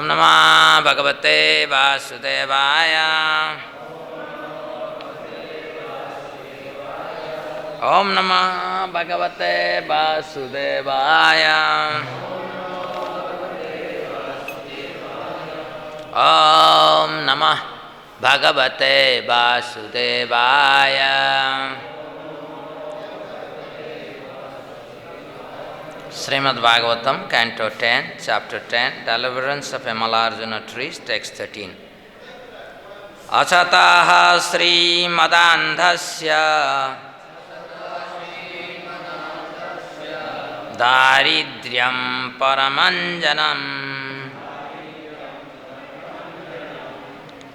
नमो भगवते वासुदेवाय। ओम नमो भगवते वासुदेवाय। ओम नमः भगवते वासुदेवाय। Srimad Bhagavatam, Canto 10, Chapter 10, Deliverance of Amalarjuna Trees, Text 13. Achataha Srimadandhasya Daridryam Paramanjanam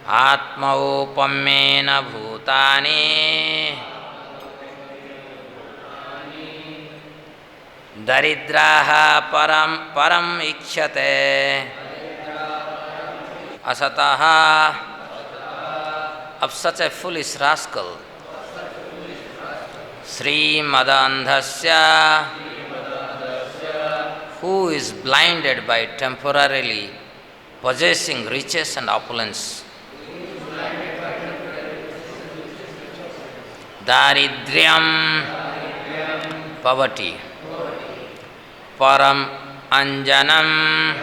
Atmaupamena Bhutani Daridraha param ikshate asataha. Of such a foolish rascal, Srimadandhasya, who is blinded by temporarily possessing riches and opulence, Daridryam, poverty, Param Anjanam,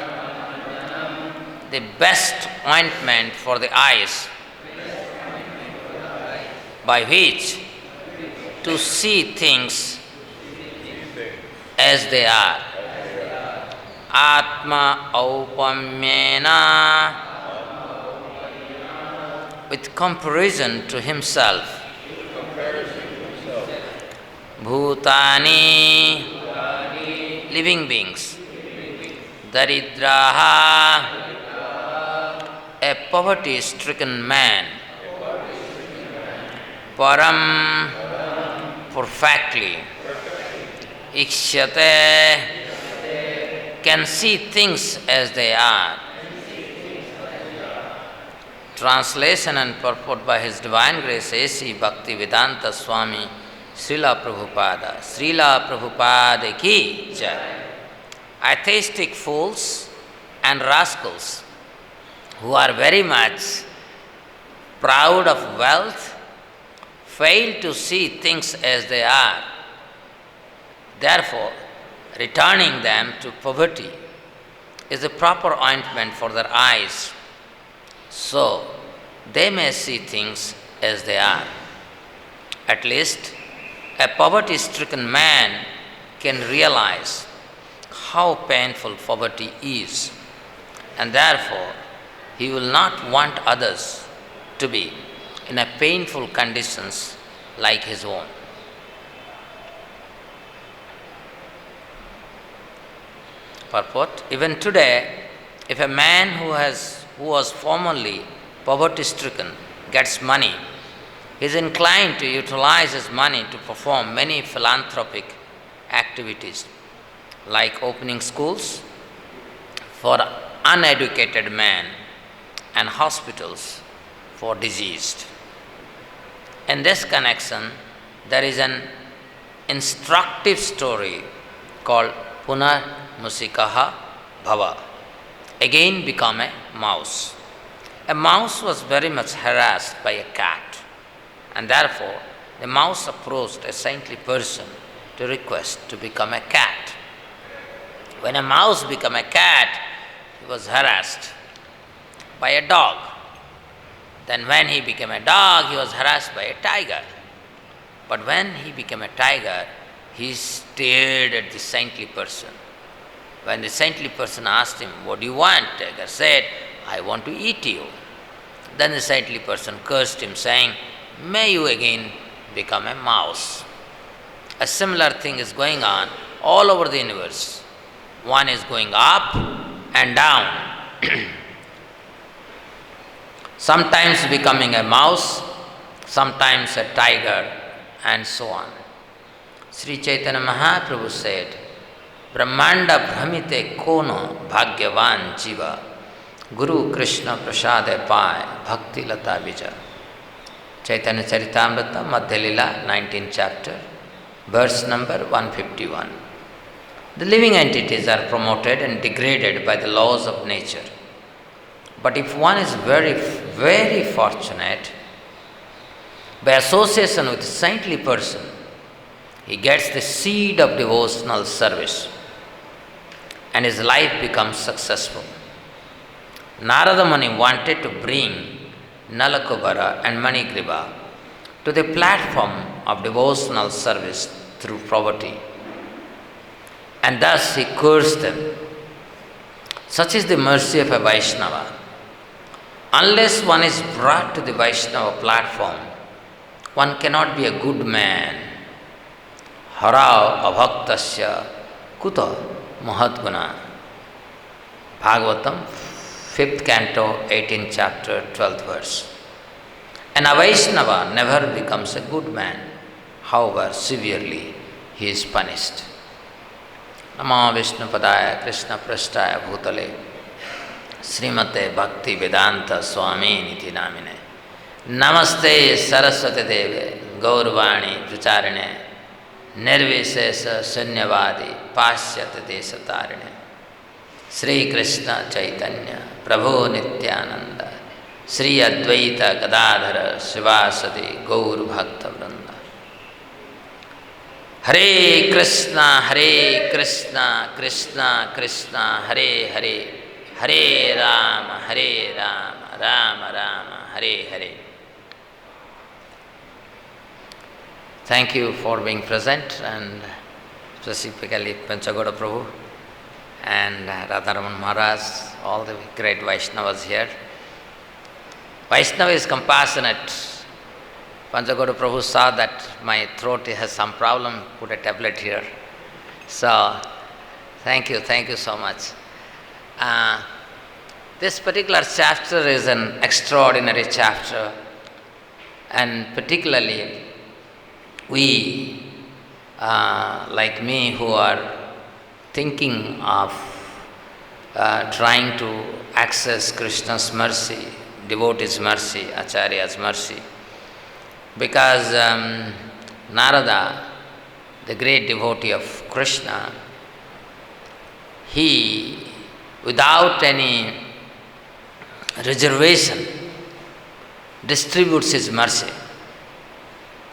the best ointment for the eyes, by which to see things as they are. Atma Aupamyena, with comparison to himself. Bhutani, living beings. Daridraha, a poverty-stricken man. Param, perfectly. Ikshyate, can see things as they are. Translation and purport by His Divine Grace A.C. Bhaktivedanta Swami Srila Prabhupada. Srila Prabhupada ki jai. Atheistic fools and rascals who are very much proud of wealth fail to see things as they are. Therefore, returning them to poverty is the proper ointment for their eyes, so they may see things as they are. At least, a poverty-stricken man can realize how painful poverty is, and therefore he will not want others to be in a painful conditions like his own. Purport: even today, if a man who was formerly poverty-stricken gets money, he is inclined to utilize his money to perform many philanthropic activities, like opening schools for uneducated men and hospitals for diseased. In this connection, there is an instructive story called Punar Musikaha Bhava, again become a mouse. A mouse was very much harassed by a cat, and therefore the mouse approached a saintly person to request to become a cat. When a mouse became a cat, he was harassed by a dog. Then when he became a dog, he was harassed by a tiger. But when he became a tiger, he stared at the saintly person. When the saintly person asked him, "What do you want?" Tiger said, "I want to eat you." Then the saintly person cursed him, saying, "May you again become a mouse." A similar thing is going on all over the universe. One is going up and down. Sometimes becoming a mouse, sometimes a tiger, and so on. Sri Chaitanya Mahaprabhu said, "Brahmanda bhramite kono bhagyavan jiva, Guru Krishna prasade pai bhakti lata bija." Chaitanya Charitamrita, Madhya Lila, 19th chapter, verse number 151. The living entities are promoted and degraded by the laws of nature. But if one is very, very fortunate, by association with a saintly person, he gets the seed of devotional service and his life becomes successful. Narada Muni wanted to bring Nalakubara and Manigriva to the platform of devotional service through poverty, and thus he cursed them. Such is the mercy of a Vaishnava. Unless one is brought to the Vaishnava platform, one cannot be a good man. Harao abhaktasya kuta mahatguna. Bhagavatam, 5th canto, 18th chapter, 12th verse. And a Vaishnava never becomes a good man, however severely he is punished. Namo Vishnu Padaya Krishna Prasthaya Bhutale Srimate Bhakti Vedanta Swami Niti Namine Namaste Saraswati Deve Gaurvani Pracharine Nirvishesha Sunyavadi Pashyata Desatarine Sri Krishna Chaitanya Prabhu Nityananda Sri Advaita Gadadhara Sivasati Gaur Bhakta Vranda Hare Krishna, Krishna Krishna, Hare Hare, Hare Rama, Rama Rama, Hare Hare. Thank you for being present, and specifically Panchagoda Prabhu and Radharaman Maharaj, all the great Vaishnavas here. Vaishnava is compassionate. Panchagoda Prabhu saw that my throat has some problem, put a tablet here. So, thank you so much. This particular chapter is an extraordinary chapter, and particularly we, like me, who are thinking of trying to access Krishna's mercy, devotee's mercy, Acharya's mercy, because Narada, the great devotee of Krishna, he, without any reservation, distributes his mercy.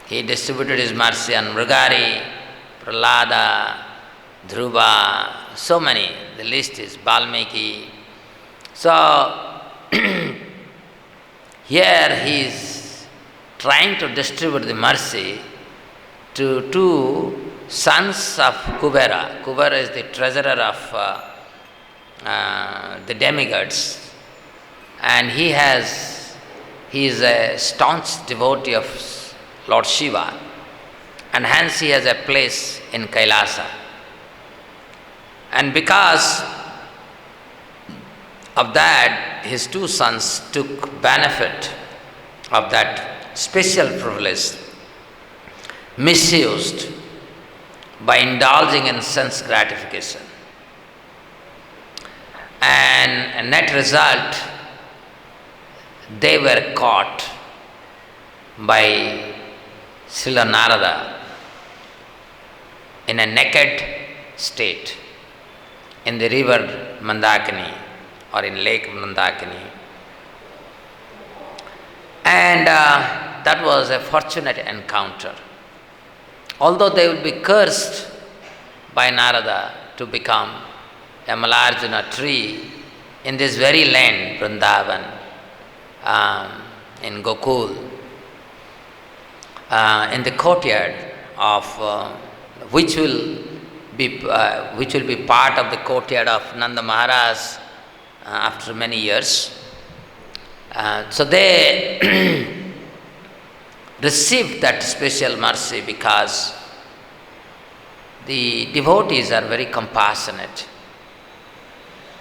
He distributed his mercy on Mrigari, Prahlada, Dhruva, so many. The list is Valmiki. So, here he is trying to distribute the mercy to two sons of Kubera. Kubera is the treasurer of the demigods, and he is a staunch devotee of Lord Shiva, and hence he has a place in Kailasa. And because of that, his two sons took benefit of that special privilege, misused by indulging in sense gratification. And a net result, they were caught by Srila Narada in a naked state in the river Mandakini or in Lake Mandakini. And that was a fortunate encounter. Although they would be cursed by Narada to become a Malarjuna tree in this very land, Vrindavan, in Gokul, in the courtyard of which will be part of the courtyard of Nanda Maharaj after many years. So they received that special mercy because the devotees are very compassionate.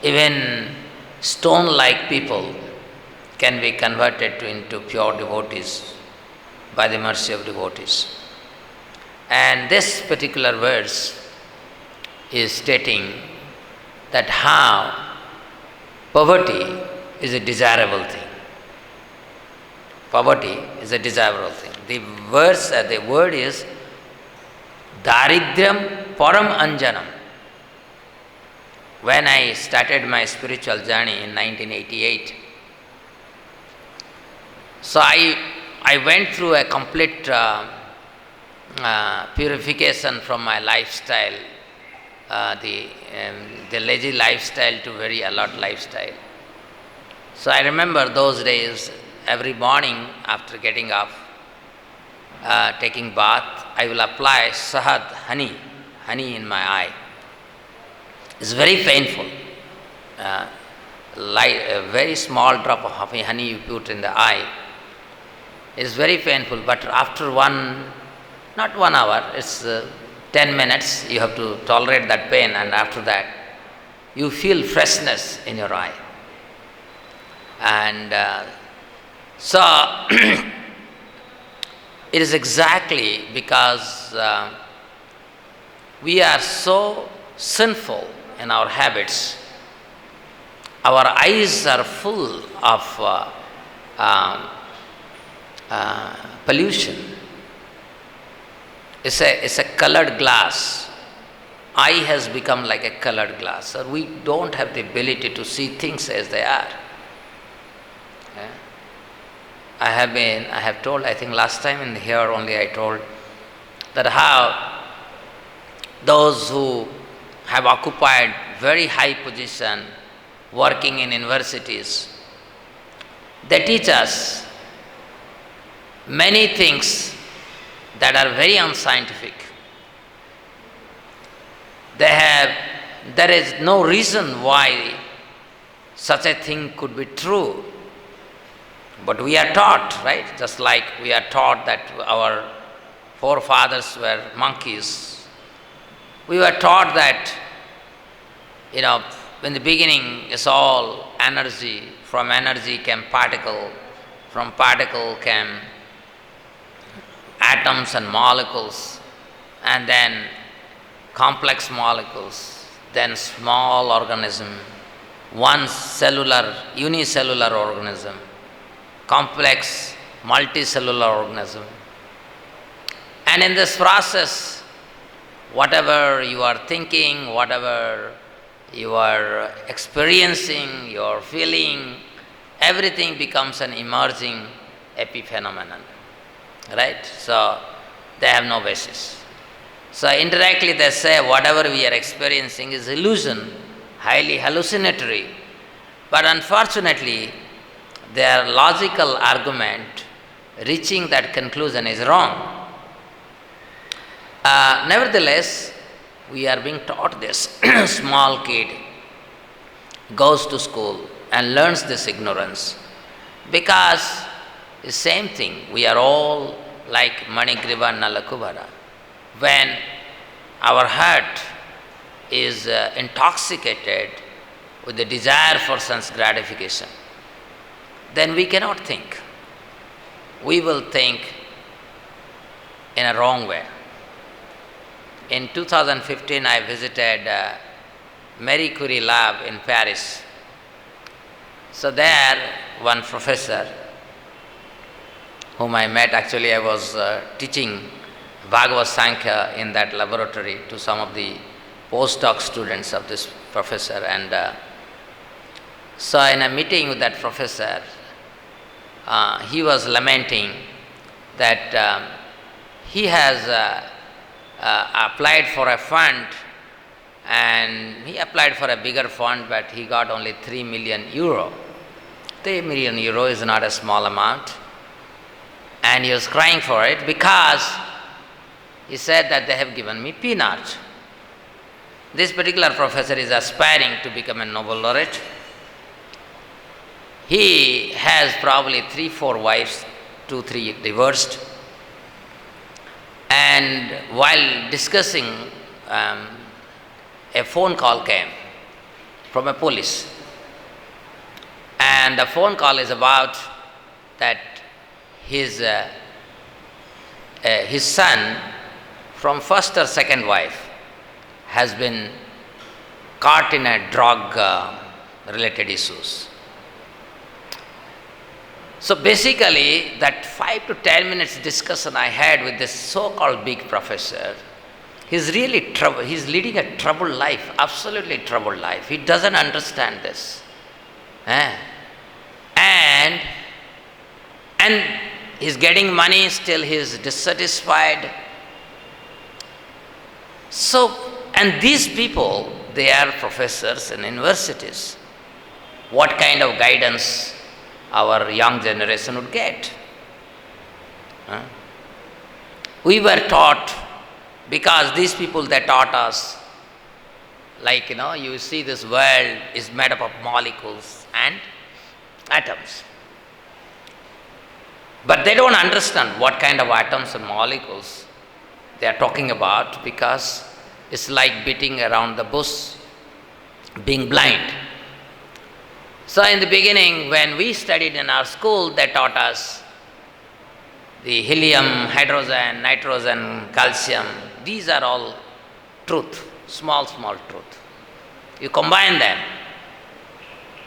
Even stone-like people can be converted into pure devotees by the mercy of devotees. And this particular verse is stating that how poverty is a desirable thing. Poverty is a desirable thing. The word is Daridryam Param Anjanam. When I started my spiritual journey in 1988, So I went through a complete purification from my lifestyle, the lazy lifestyle to very alert lifestyle. So I remember those days, every morning after getting up, taking bath, I will apply sahad, honey in my eye. It's very painful. Like a very small drop of honey you put in the eye. It's very painful, but after not 1 hour, it's 10 minutes, you have to tolerate that pain, and after that, you feel freshness in your eye. And so, it is exactly because we are so sinful in our habits. Our eyes are full of pollution. It's a colored glass. Eye has become like a colored glass. So we don't have the ability to see things as they are. Yeah. I have told, I think last time in here only I told that how those who have occupied very high position working in universities, they teach us many things that are very unscientific. There is no reason why such a thing could be true. But we are taught, right? Just like we are taught that our forefathers were monkeys. We were taught that, in the beginning it's all energy. From energy came particle. From particle came atoms and molecules, and then complex molecules, then small organism, unicellular organism, complex multicellular organism. And in this process, whatever you are thinking, whatever you are experiencing, you are feeling, everything becomes an emerging epiphenomenon. Right? So they have no basis. So indirectly they say whatever we are experiencing is illusion, highly hallucinatory. But unfortunately, their logical argument reaching that conclusion is wrong. Nevertheless, we are being taught this. Small kid goes to school and learns this ignorance because the same thing, we are all like Manigriva Nalakubara. When our heart is intoxicated with the desire for sense gratification, then we cannot think. We will think in a wrong way. In 2015, I visited Marie Curie lab in Paris. So there, one professor whom I met, actually I was teaching Bhagavad Sankhya in that laboratory to some of the postdoc students of this professor. And so in a meeting with that professor, he was lamenting that he has applied for a fund, and he applied for a bigger fund, but he got only 3 million euro. 3 million euro is not a small amount. And he was crying for it because he said that they have given me peanuts. This particular professor is aspiring to become a Nobel laureate. He has probably 3-4 wives, 2-3 divorced. And while discussing, a phone call came from a police. And the phone call is about that his son from first or second wife has been caught in a drug related issues. So basically that 5 to 10 minutes discussion I had with this so-called big professor, he's leading a troubled life, absolutely troubled life. He doesn't understand this. And And he's getting money, still he is dissatisfied. So, and these people, they are professors in universities. What kind of guidance our young generation would get? Huh? We were taught, because these people, they taught us, like, you see this world is made up of molecules and atoms. But they don't understand what kind of atoms and molecules they are talking about, because it's like beating around the bush, being blind. So in the beginning, when we studied in our school, they taught us the helium, hydrogen, nitrogen, calcium. These are all truth, small truth. You combine them,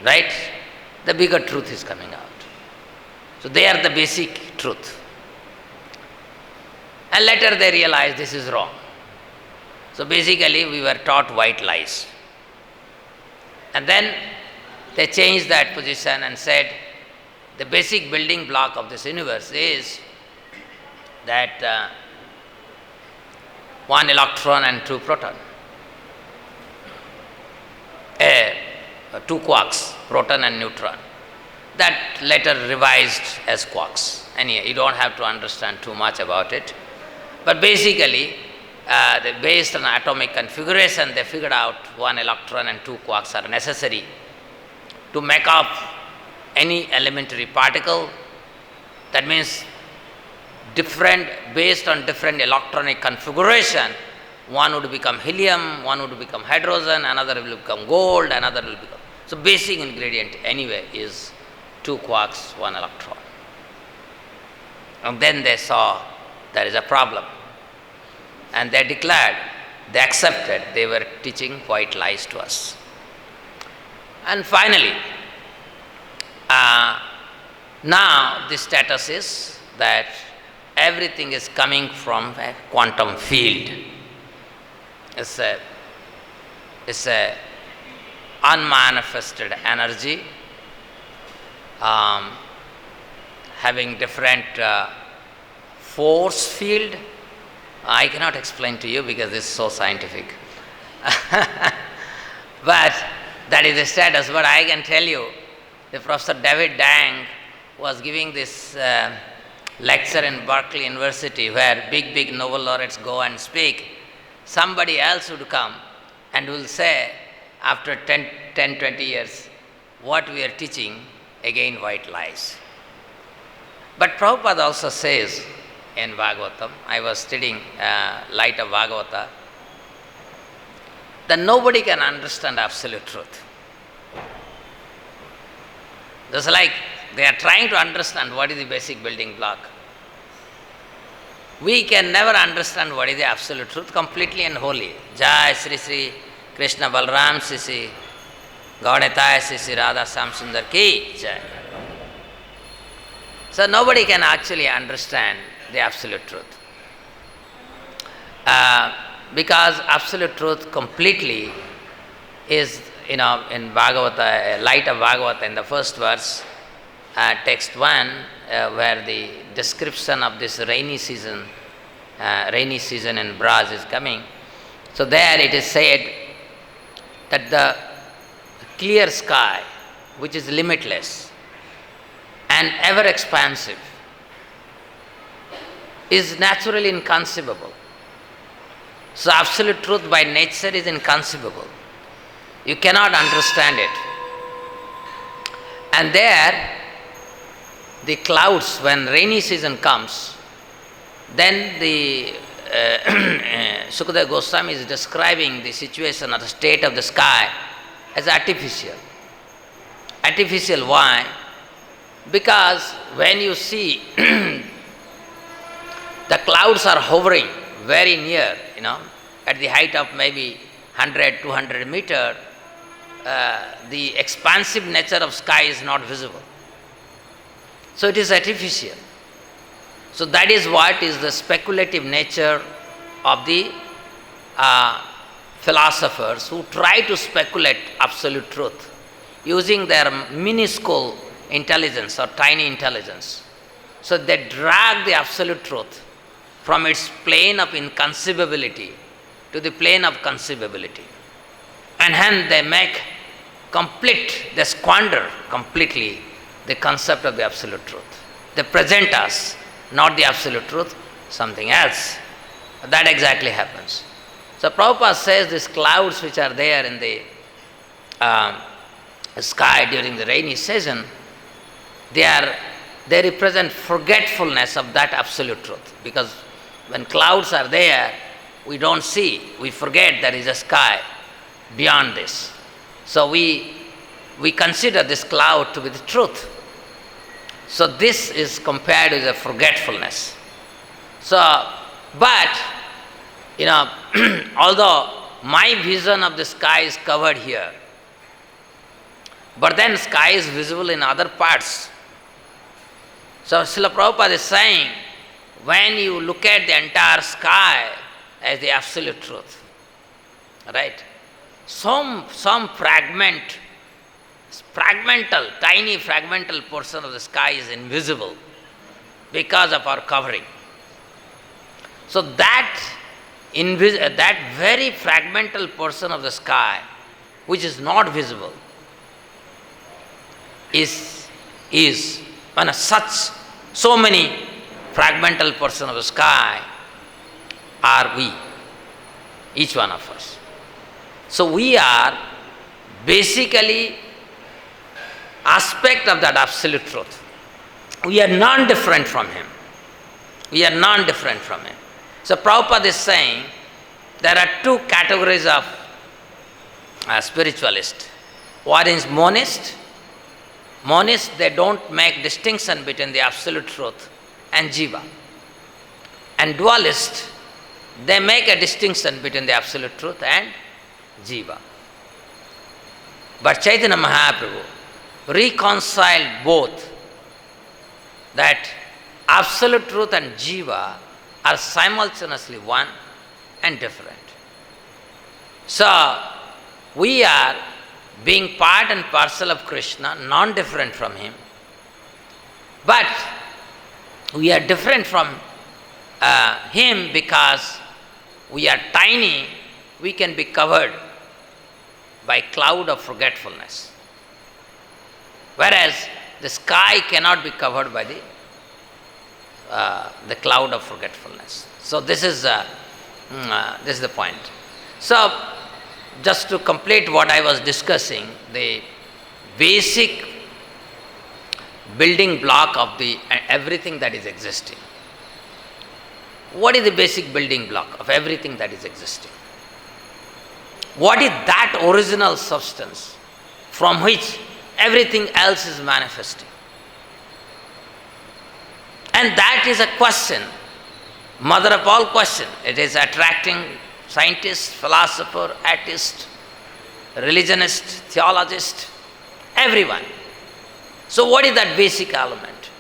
right? The bigger truth is coming out. So they are the basic truth. And later they realized this is wrong. So basically we were taught white lies. And then they changed that position and said the basic building block of this universe is that one electron and two proton. Two quarks, proton and neutron. That later revised as quarks. Anyway, you don't have to understand too much about it. But basically, based on atomic configuration, they figured out one electron and two quarks are necessary to make up any elementary particle. That means based on different electronic configuration, one would become helium, one would become hydrogen, another will become gold, another will become. So basic ingredient anyway is two quarks, one electron. And then they saw there is a problem. And they declared, they accepted, they were teaching white lies to us. And finally, now the status is that everything is coming from a quantum field. It's a unmanifested energy having different force field. I cannot explain to you because this is so scientific. But that is the status. But I can tell you, the Professor David Dang was giving this lecture in Berkeley University where big Nobel laureates go and speak. Somebody else would come and will say, after 10-20 years, what we are teaching, again white lies. But Prabhupada also says in Bhagavatam, I was studying Light of Bhagavata, that nobody can understand absolute truth. Just like they are trying to understand what is the basic building block. We can never understand what is the absolute truth completely and wholly. Jai Sri Sri Krishna Balram Sri Sri Gaudetaya Sri Sri Radha Samsundar Ki Jai. So nobody can actually understand the absolute truth. Because absolute truth completely is, in Bhagavata, Light of Bhagavata, in the first verse, text 1, where the description of this rainy season in Braj is coming. So there it is said that the clear sky, which is limitless and ever expansive, is naturally inconceivable. So absolute truth by nature is inconceivable. You cannot understand it. And there, the clouds, when rainy season comes, then the Sukadeva Goswami is describing the situation or the state of the sky as artificial. Artificial, why? Because when you see the clouds are hovering very near, at the height of maybe 100, 200 meter, the expansive nature of sky is not visible. So it is artificial. So that is what is the speculative nature of the philosophers who try to speculate absolute truth using their minuscule intelligence or tiny intelligence. So they drag the absolute truth from its plane of inconceivability to the plane of conceivability. And hence they squander completely the concept of the absolute truth. They present us not the absolute truth, something else. That exactly happens. So Prabhupada says these clouds which are there in the sky during the rainy season, they represent forgetfulness of that absolute truth. Because when clouds are there, we don't see, we forget there is a sky beyond this. So we consider this cloud to be the truth. So this is compared with a forgetfulness. So, but, although my vision of the sky is covered here, but then sky is visible in other parts. So Srila Prabhupada is saying, when you look at the entire sky as the absolute truth, right? Some tiny fragmental portion of the sky is invisible because of our covering. So that very fragmental portion of the sky, which is not visible, is on so many fragmental portion of the sky are we, each one of us. So we are basically aspect of that absolute truth. We are non-different from him. We are non-different from him. So Prabhupada is saying there are two categories of spiritualists. One is monist. Monists, they don't make distinction between the absolute truth and jiva. And dualist, they make a distinction between the absolute truth and jiva. But Chaitanya Mahaprabhu reconciled both, that absolute truth and jiva are simultaneously one and different. So we are being part and parcel of Krishna, non-different from him, but we are different from him because we are tiny, we can be covered by cloud of forgetfulness. Whereas the sky cannot be covered by the cloud of forgetfulness. So this is the point. So just to complete what I was discussing, the basic building block of everything that is existing. What is the basic building block of everything that is existing? What is that original substance from which everything else is manifesting? And that is a question, mother of all questions. It is attracting scientist, philosopher, atheist, religionist, theologist, everyone. So what is that basic element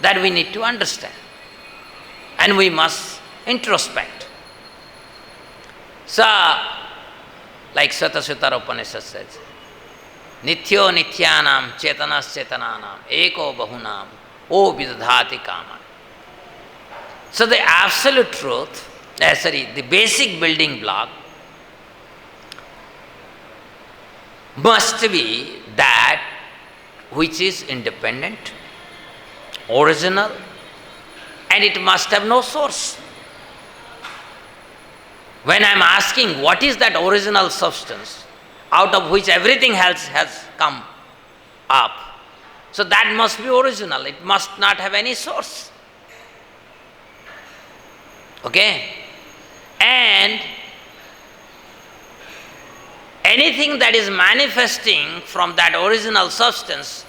that we need to understand? And we must introspect. So, like Svatasuttara Upanishad says, Nityo nityanam chetanas chetananam eko bahunam o vidadhati kama. So the absolute truth, the basic building block must be that which is independent, original, and it must have no source. When I am asking what is that original substance out of which everything else has come up, so that must be original, it must not have any source. Okay? And anything that is manifesting from that original substance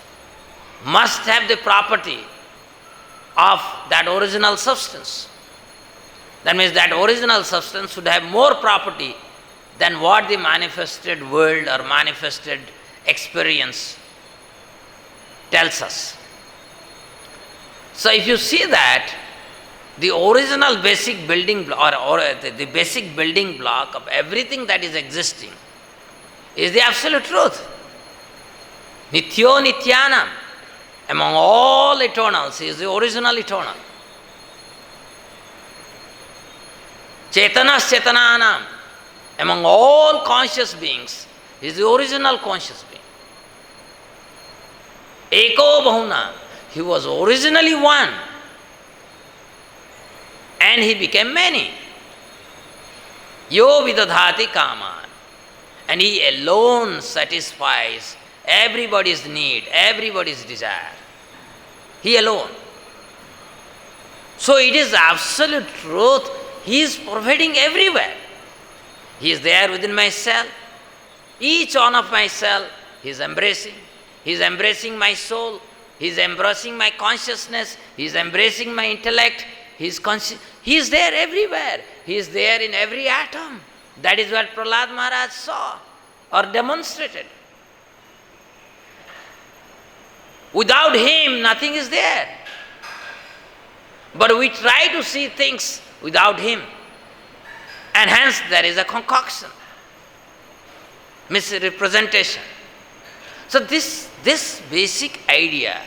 must have the property of that original substance. That means that original substance should have more property than what the manifested world or manifested experience tells us. So if you see that, the original basic building block or the basic building block of everything that is existing is the absolute truth. Nityo nityanam. Among all eternals. He is the original eternal. Chetanas Chetananam. Among all conscious beings, he is the original conscious being. Eko Bahuna. He was originally one. And he became many. Yo vidadhati kaman. And he alone satisfies everybody's need, everybody's desire. He alone. So it is absolute truth. He is pervading everywhere. He is there within myself. Each one of myself, he is embracing. He is embracing my soul. He is embracing my consciousness. He is embracing my intellect. He is there everywhere. He is there in every atom. That is what Prahlad Maharaj saw or demonstrated. Without him, nothing is there. But we try to see things without him. And hence there is a concoction, misrepresentation. So this basic idea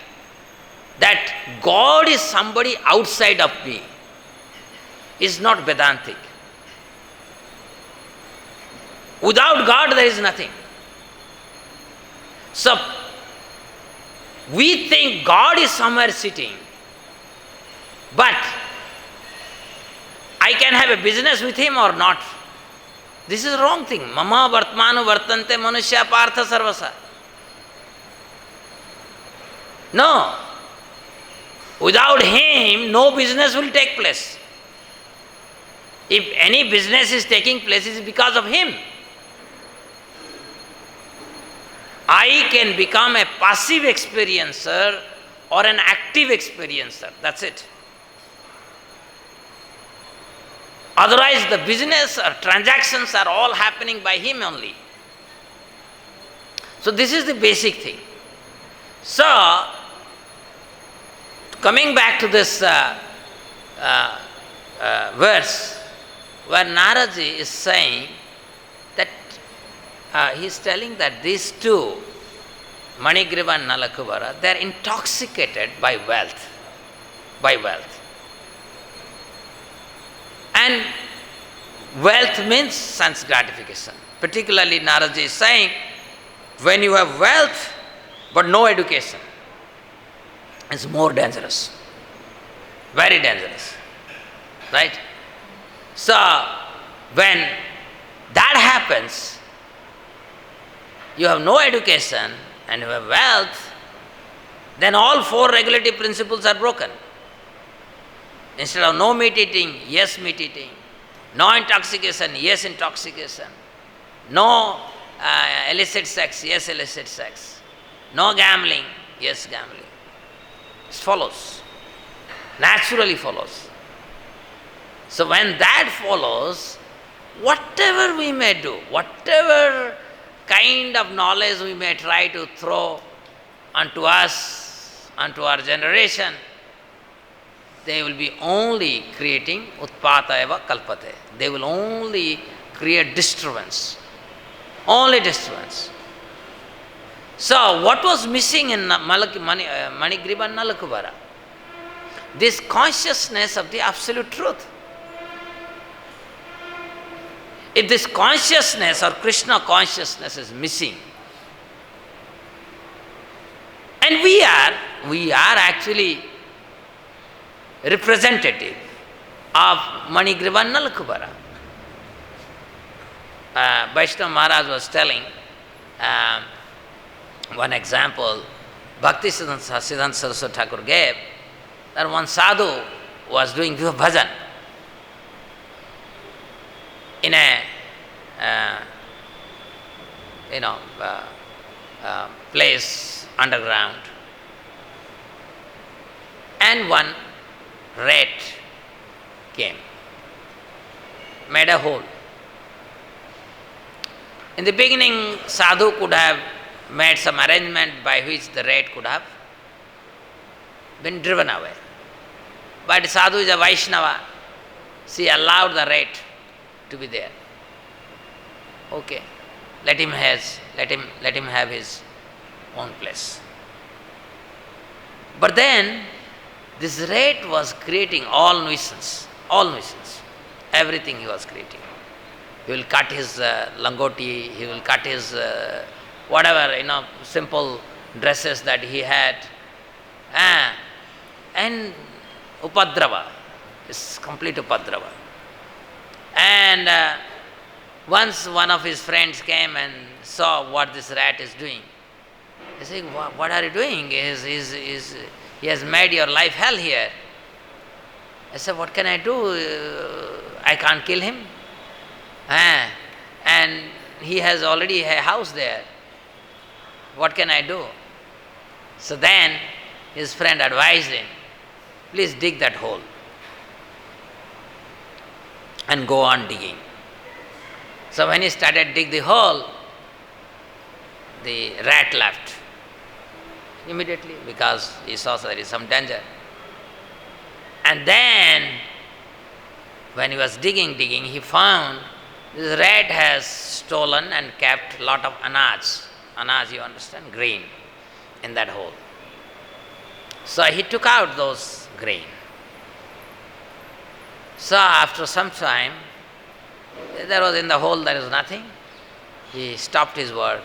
that God is somebody outside of me is not Vedantic. Without God there is nothing. So we think God is somewhere sitting, but I can have a business with him or not. This is the wrong thing. Mama vartmanu vartante manushya partha sarvasa. No. Without him, no business will take place. If any business is taking place, it is because of him. I can become a passive experiencer or an active experiencer. That's it. Otherwise, the business or transactions are all happening by him only. So this is the basic thing. So, coming back to this verse, where Naraji is saying that he is telling that these two, Manigriva and Nalakuvara, they are intoxicated by wealth. By wealth. And wealth means sense gratification. Particularly Naraji is saying, when you have wealth but no education, it's more dangerous. Very dangerous. Right? So, when that happens, you have no education and you have wealth, then all four regulative principles are broken. Instead of no meat eating, yes meat eating. No intoxication, yes intoxication. No illicit sex, yes illicit sex. No gambling, yes gambling. It follows. Naturally follows. So when that follows, whatever we may do, whatever kind of knowledge we may try to throw onto us, onto our generation, they will be only creating utpata eva kalpate. They will only create disturbance. Only disturbance. So what was missing in Manigriva and Nalakuvara? This consciousness of the absolute truth. If this consciousness or Krishna consciousness is missing, and we are actually representative of Manigriva and Nalakuvara. Vaishnava Maharaj was telling one example, Bhakti Siddhanta Saraswati Thakur gave, that one sadhu was doing bhajan in a place underground, and one rat came, made a hole. In the beginning, sadhu could have made some arrangement by which the rat could have been driven away. But sadhu is a Vaishnava. She allowed the rat to be there. Okay, let him have his own place. But then this rat was creating all nuisance, everything he was creating. He will cut his langoti, he will cut his whatever, simple dresses that he had. And upadrava, is complete upadrava. And once one of his friends came and saw what this rat is doing, he said, what are you doing? He has made your life hell here. I said, what can I do? I can't kill him. And he has already a house there. What can I do? So then his friend advised him, please dig that hole and go on digging. So when he started dig the hole, the rat left immediately because he saw there is some danger. And then when he was digging, he found this rat has stolen and kept lot of anaj, you understand, grain in that hole. So he took out those grain. So after some time, there was in the hole there was nothing. He stopped his work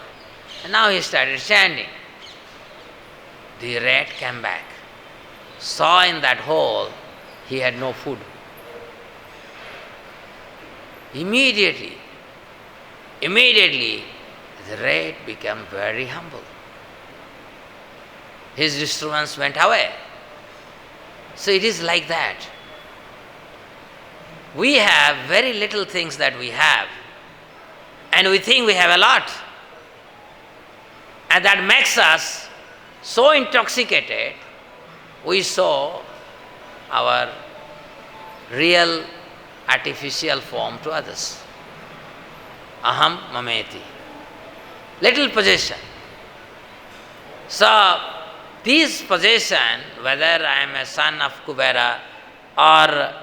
and now he started chanting. The rat came back, saw in that hole he had no food. Immediately, the rat became very humble. His disturbance went away. So it is like that. We have very little things that we have, and we think we have a lot. And that makes us so intoxicated, we show our real artificial form to others. Aham mameti. Little possession. So, this possession, whether I am a son of Kubera or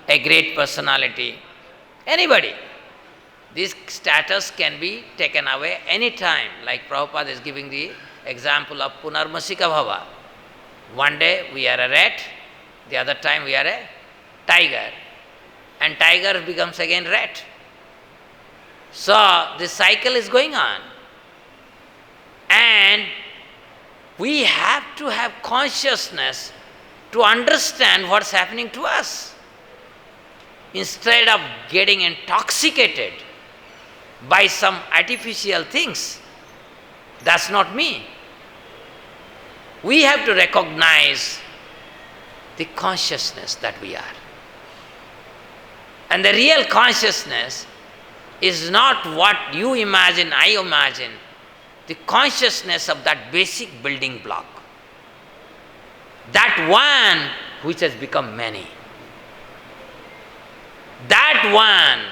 a great personality, anybody, this status can be taken away any time. Like Prabhupada is giving the example of Punarmasika Bhava. One day we are a rat, the other time we are a tiger, and tiger becomes again rat. So this cycle is going on, and we have to have consciousness to understand what's happening to us. Instead of getting intoxicated by some artificial things, that's not me. We have to recognize the consciousness that we are. And the real consciousness is not what you imagine, I imagine, the consciousness of that basic building block. That one which has become many. That one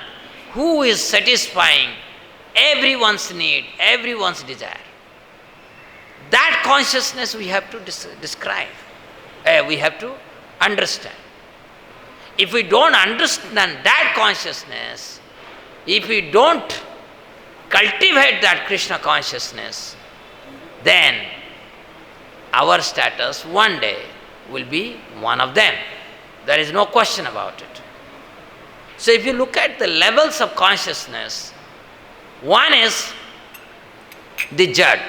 who is satisfying everyone's need, everyone's desire. That consciousness we have to describe. We have to understand. If we don't understand that consciousness, if we don't cultivate that Krishna consciousness, then our status one day will be one of them. There is no question about it. So if you look at the levels of consciousness, one is the jad,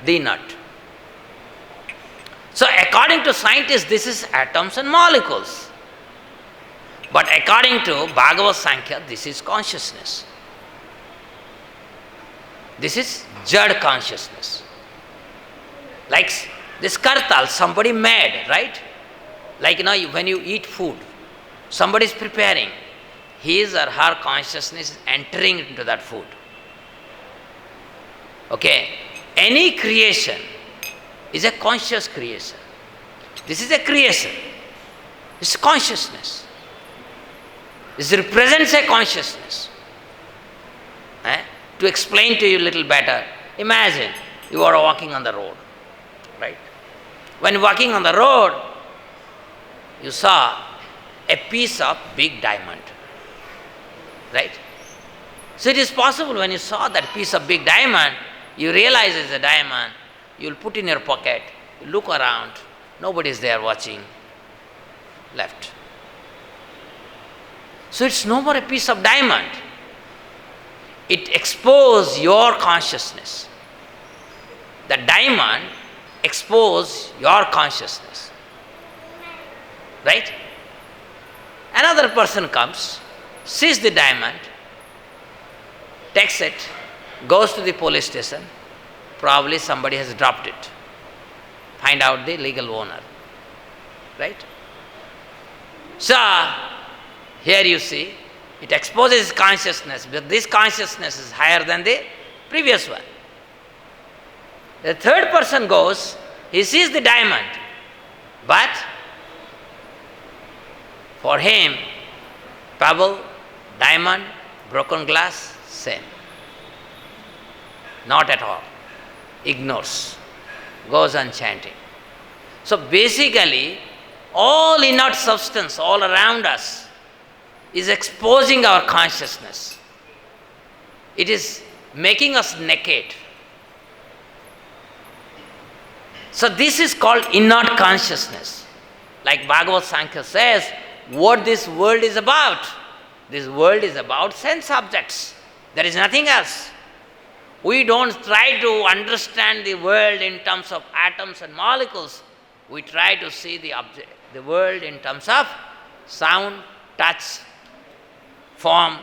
the nut. So according to scientists, this is atoms and molecules. But according to Bhagavad Sankhya, this is consciousness. This is jad consciousness. Like this kartal, somebody made, right? Like when you eat food, somebody is preparing. His or her consciousness is entering into that food. Okay? Any creation is a conscious creation. This is a creation. It's consciousness. This represents a consciousness. To explain to you a little better, imagine you are walking on the road, right? When walking on the road, you saw a piece of big diamond, right? So it is possible when you saw that piece of big diamond, you realize it's a diamond, you will put in your pocket, you look around, Nobody is there watching. Left. So it's no more a piece of diamond. It exposes your consciousness. The diamond exposes your consciousness. Right? Another person comes, sees the diamond, takes it, goes to the police station. Probably somebody has dropped it. Find out the legal owner. Right? So, here you see, it exposes consciousness, but this consciousness is higher than the previous one. The third person goes, he sees the diamond, but for him, pebble, diamond, broken glass, same. Not at all. Ignores. Goes on chanting. So basically, all inert substance all around us is exposing our consciousness. It is making us naked. So this is called inert consciousness. Like Bhagavad Sankhya says, what this world is about. This world is about sense objects. There is nothing else. We don't try to understand the world in terms of atoms and molecules. We try to see the world in terms of sound, touch, form,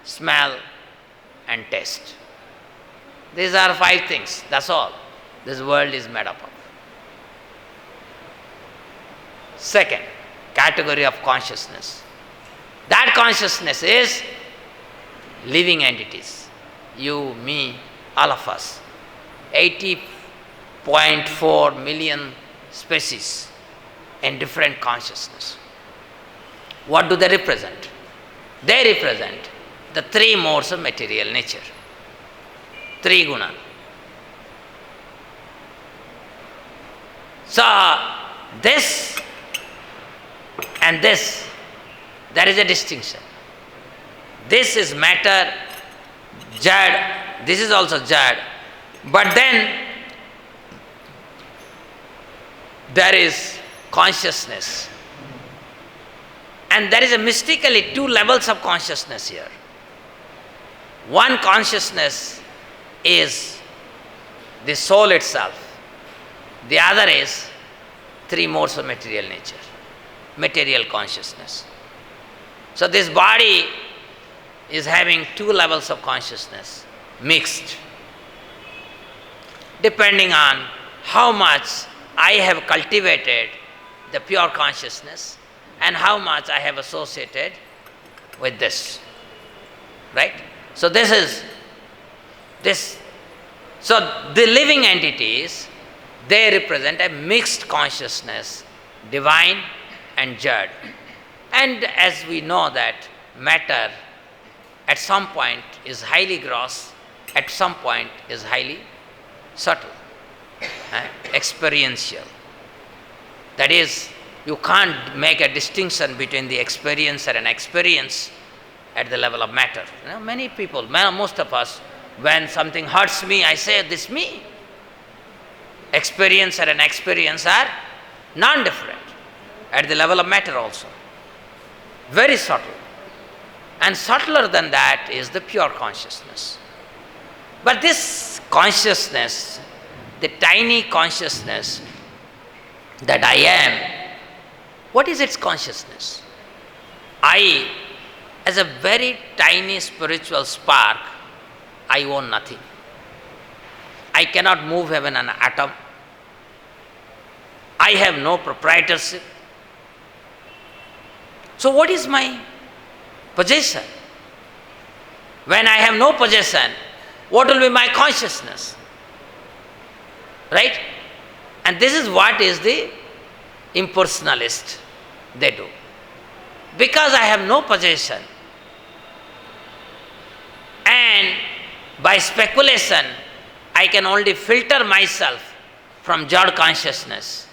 smell, and taste. These are 5 things, that's all this world is made up of. Second category of consciousness. That consciousness is living entities. You, me, all of us. 80.4 million species in different consciousness. What do they represent? They represent the 3 modes of material nature. 3 guna. So, this and this, there is a distinction. This is matter, jad, this is also jad, but then there is consciousness. And there is a mystically 2 levels of consciousness here. One consciousness is the soul itself. The other is 3 modes of material nature, material consciousness. So this body is having 2 levels of consciousness, mixed, depending on how much I have cultivated the pure consciousness and how much I have associated with this. Right? So this is this. So the living entities, they represent a mixed consciousness, divine and jad. And as we know that matter at some point is highly gross, at some point is highly subtle, experiential. That is, you can't make a distinction between the experiencer and experience at the level of matter. Many people, most of us, when something hurts me, I say, this me. Experiencer and experience are non-different at the level of matter also. Very subtle. And subtler than that is the pure consciousness. But this consciousness, the tiny consciousness that I am, what is its consciousness? I, as a very tiny spiritual spark, I own nothing. I cannot move even an atom. I have no proprietorship. So what is my possession? When I have no possession, what will be my consciousness? Right? And this is what is the impersonalist they do. Because I have no possession, and by speculation I can only filter myself from jad consciousness.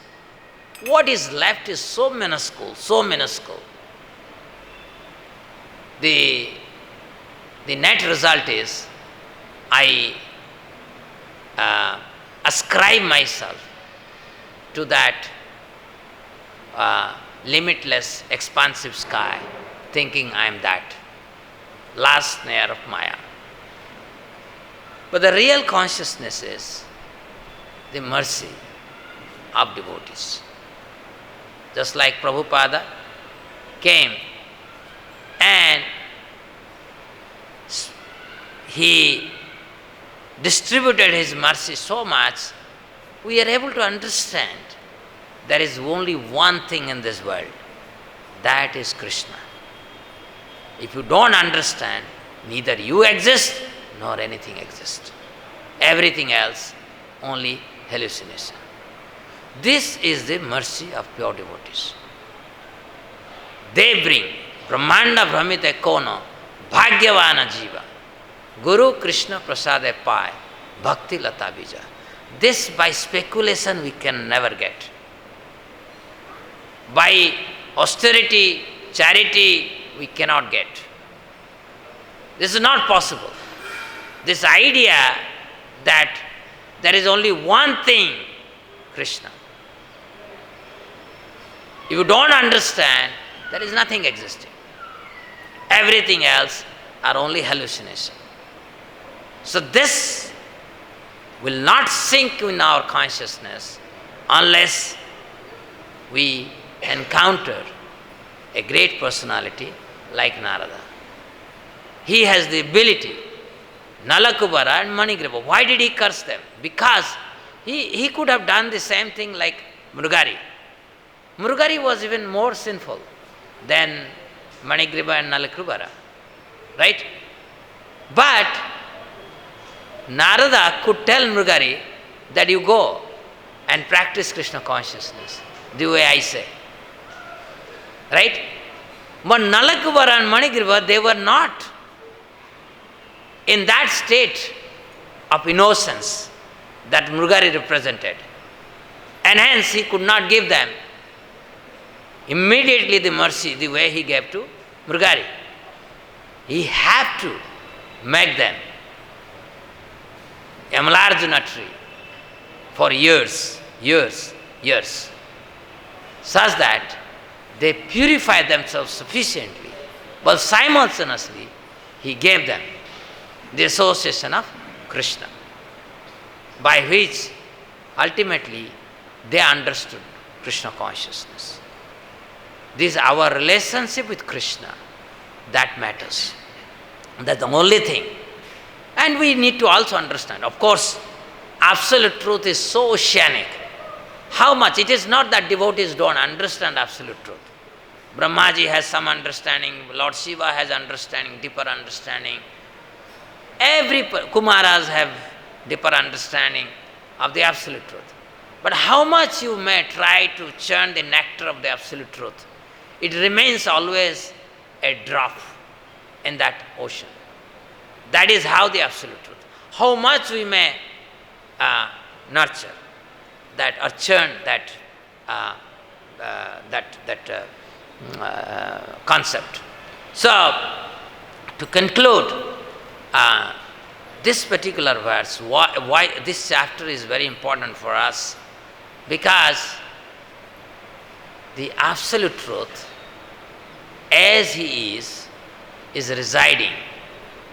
What is left is so minuscule, so minuscule. The net result is I ascribe myself to that limitless, expansive sky, thinking I am that. Last snare of Maya. But the real consciousness is the mercy of devotees. Just like Prabhupada came and he distributed his mercy so much, we are able to understand there is only one thing in this world, that is Krishna. If you don't understand, neither you exist nor anything exists. Everything else, only hallucination. This is the mercy of pure devotees. They bring Brahmanda Brahmite Kono Bhagyavana Jiva Guru Krishna Prasade Pai Bhakti Lata Bija. This by speculation we can never get. By austerity, charity, we cannot get. This is not possible. This idea that there is only one thing, Krishna. If you don't understand, there is nothing existing. Everything else are only hallucination. So this will not sink in our consciousness unless we encounter a great personality like Narada. He has the ability, Nalakubara and Manigriva. Why did he curse them? Because he could have done the same thing like Mrugari. Mrugari was even more sinful than Manigriva and Nalakubara. Right? But Narada could tell Mrugari that you go and practice Krishna consciousness, the way I say. Right? But Nalakubara and Manigriva, they were not in that state of innocence that Mrugari represented. And hence he could not give them immediately the mercy the way he gave to Mrugari. He had to make them Yamalarjuna tree for years, such that they purified themselves sufficiently, but simultaneously he gave them the association of Krishna, by which ultimately they understood Krishna consciousness. This is our relationship with Krishna that matters. That's the only thing. And we need to also understand, of course, absolute truth is so oceanic. How much? It is not that devotees don't understand absolute truth. Brahmaji has some understanding, Lord Shiva has understanding, deeper understanding. Every Kumaras have deeper understanding of the absolute truth. But how much you may try to churn the nectar of the absolute truth, it remains always a drop in that ocean. That is how the absolute truth. How much we may nurture that or churn that concept. So, to conclude, this particular verse, why this chapter is very important for us, because the absolute truth, as he is residing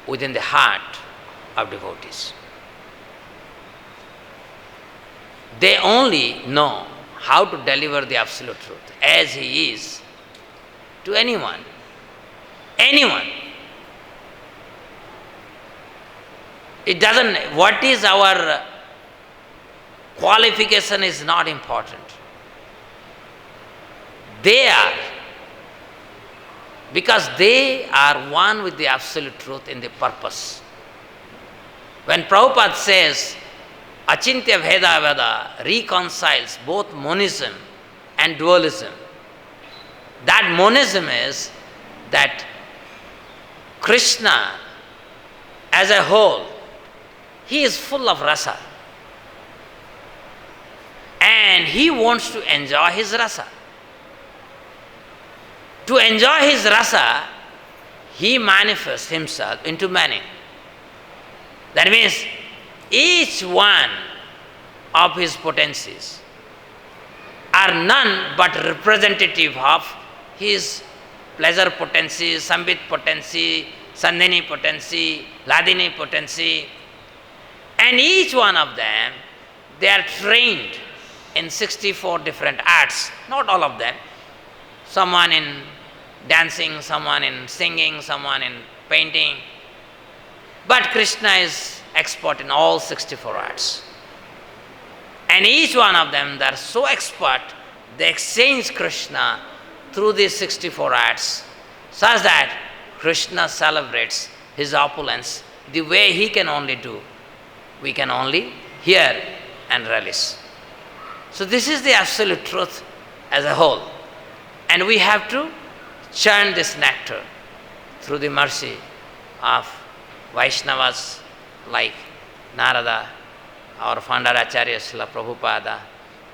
within the heart of devotees. They only know how to deliver the absolute truth as he is to anyone. Anyone. It doesn't, what is our qualification is not important. They are, because they are one with the absolute truth in the purpose. When Prabhupada says, Achintya Veda Veda reconciles both monism and dualism, that monism is that Krishna as a whole, he is full of rasa. And he wants to enjoy his rasa. To enjoy his rasa, he manifests himself into many. That means each one of his potencies are none but representative of his pleasure potency, sambit potency, sandhini potency, ladini potency, and each one of them, they are trained in 64 different arts, not all of them. Someone in dancing, someone in singing, someone in painting. But Krishna is expert in all 64 arts. And each one of them, they are so expert, they exchange Krishna through these 64 arts, such that Krishna celebrates his opulence the way he can only do. We can only hear and relish. So this is the absolute truth as a whole. And we have to churn this nectar through the mercy of Vaishnavas like Narada, our founder Acharya Srila Prabhupada,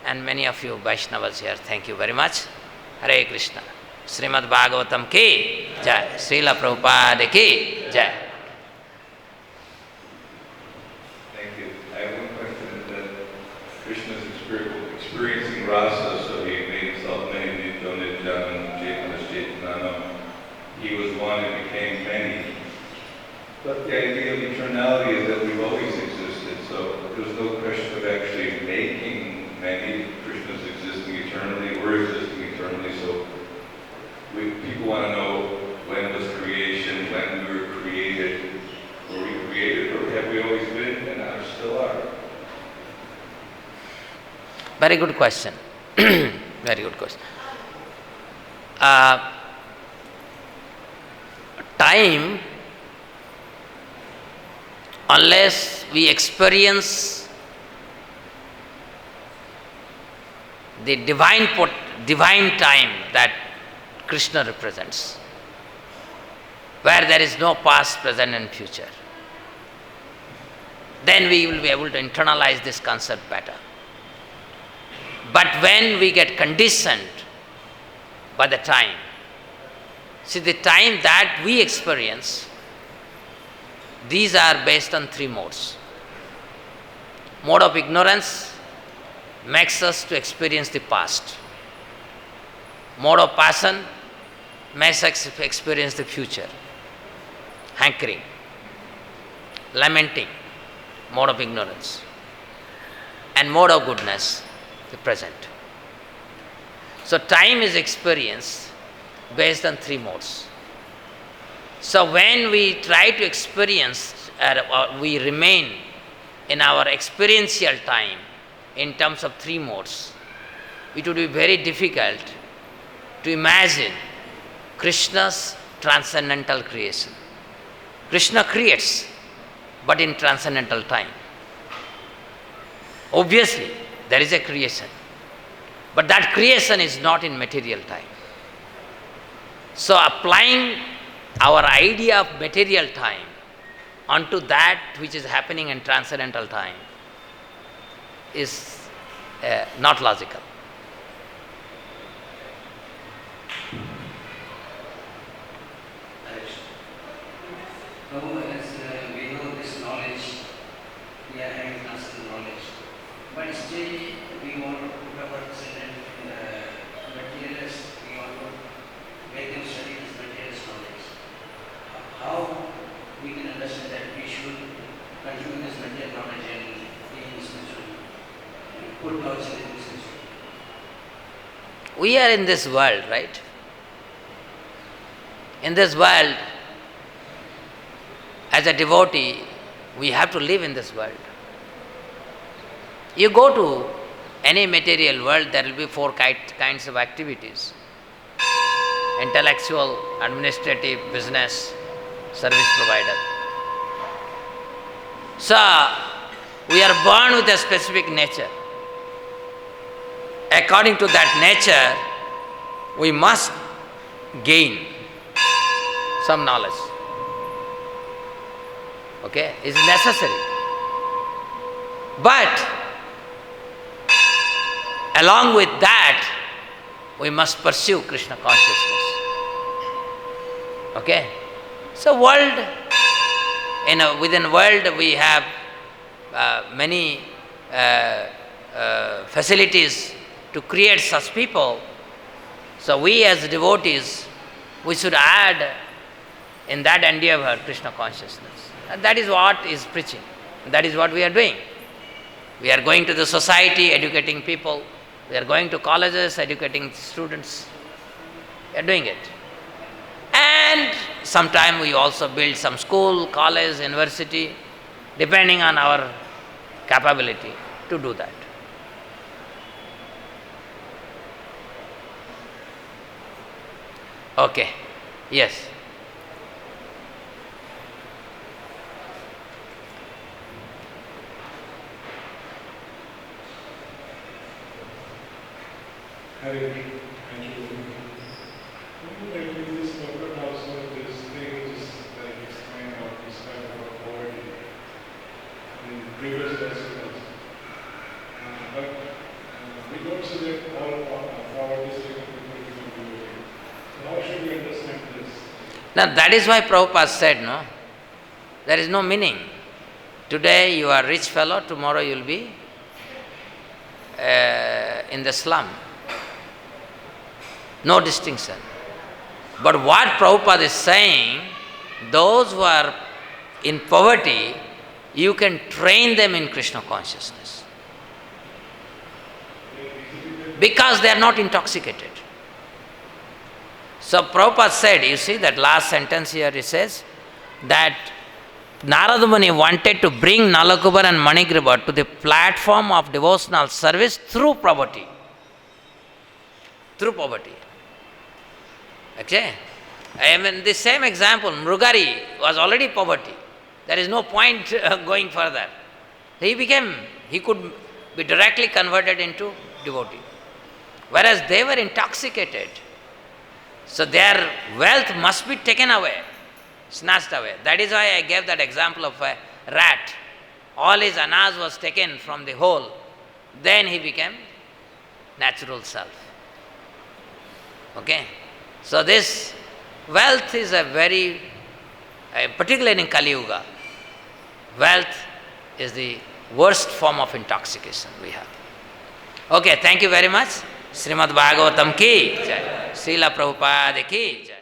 and many of you Vaishnavas here. Thank you very much. Hare Krishna. Srimad Bhagavatam ki jai. Srila Prabhupada ki jai. Thank you. I have one question that Krishna's experiencing rasa, so he made himself many, Nityanandan, Chaitanya, Chaitanya. He was one and became many. But the idea of eternality is that we've always existed, so there's no question of actually making many. Krishna's existing eternally, we're existing eternally, so people want to know when was creation, when we were created. Were we created, or have we always been and are still are? Very good question. Very good question. Time, unless we experience the divine time that Krishna represents, where there is no past, present and future, then we will be able to internalize this concept better. But when we get conditioned by the time, see, the time that we experience, these are based on three modes. Mode of ignorance makes us to experience the past. Mode of passion makes us experience the future. Hankering, lamenting, mode of ignorance. And mode of goodness, the present. So time is experienced based on three modes. So when we try to experience, or we remain in our experiential time in terms of three modes, it would be very difficult to imagine Krishna's transcendental creation. Krishna creates, but in transcendental time. Obviously, there is a creation, but that creation is not in material time. So applying our idea of material time onto that which is happening in transcendental time is not logical. Prabhu, as we know this knowledge, we are having transcendental knowledge, but still we want to put ourselves in materialist, we want to make them study this materialist knowledge. How we can understand that we should continue this material knowledge and be spiritual, put ourselves in this spiritual? We are in this world, right? In this world, as a devotee, we have to live in this world. You go to any material world, there will be four kinds of activities: intellectual, administrative, business, service provider. So, we are born with a specific nature. According to that nature, we must gain some knowledge. Okay, is necessary. But along with that, we must pursue Krishna consciousness. Okay, so within world we have many facilities to create such people. So we as devotees, we should add in that endeavor Krishna consciousness. And that is what is preaching. That is what we are doing. We are going to the society, educating people. We are going to colleges, educating students. We are doing it. And sometime we also build some school, college, university, depending on our capability to do that. Okay. Yes. Hare Krishna. Thank you. Like in this purport also, this thing which is like explained or described about poverty in previous lessons also. But we don't see that all poverty stricken people become devotees. So how should we understand this? Now that is why Prabhupada said, no, there is no meaning. Today you are a rich fellow, tomorrow you will be in the slum. No distinction. But what Prabhupada is saying, those who are in poverty, you can train them in Krishna consciousness. Because they are not intoxicated. So Prabhupada said, you see that last sentence here, it says that Narada Muni wanted to bring Nalakubar and Manigribha to the platform of devotional service through poverty. Through poverty. Okay? I mean, the same example, Mrugari was already poverty. There is no point going further. He could be directly converted into devotee. Whereas they were intoxicated. So their wealth must be taken away, snatched away. That is why I gave that example of a rat. All his anas was taken from the hole. Then he became natural self. Okay? So this wealth is a very, particularly in Kali Yuga, wealth is the worst form of intoxication we have. Okay, thank you very much. Srimad Bhagavatam ki jai. Srila Prabhupada ki jai.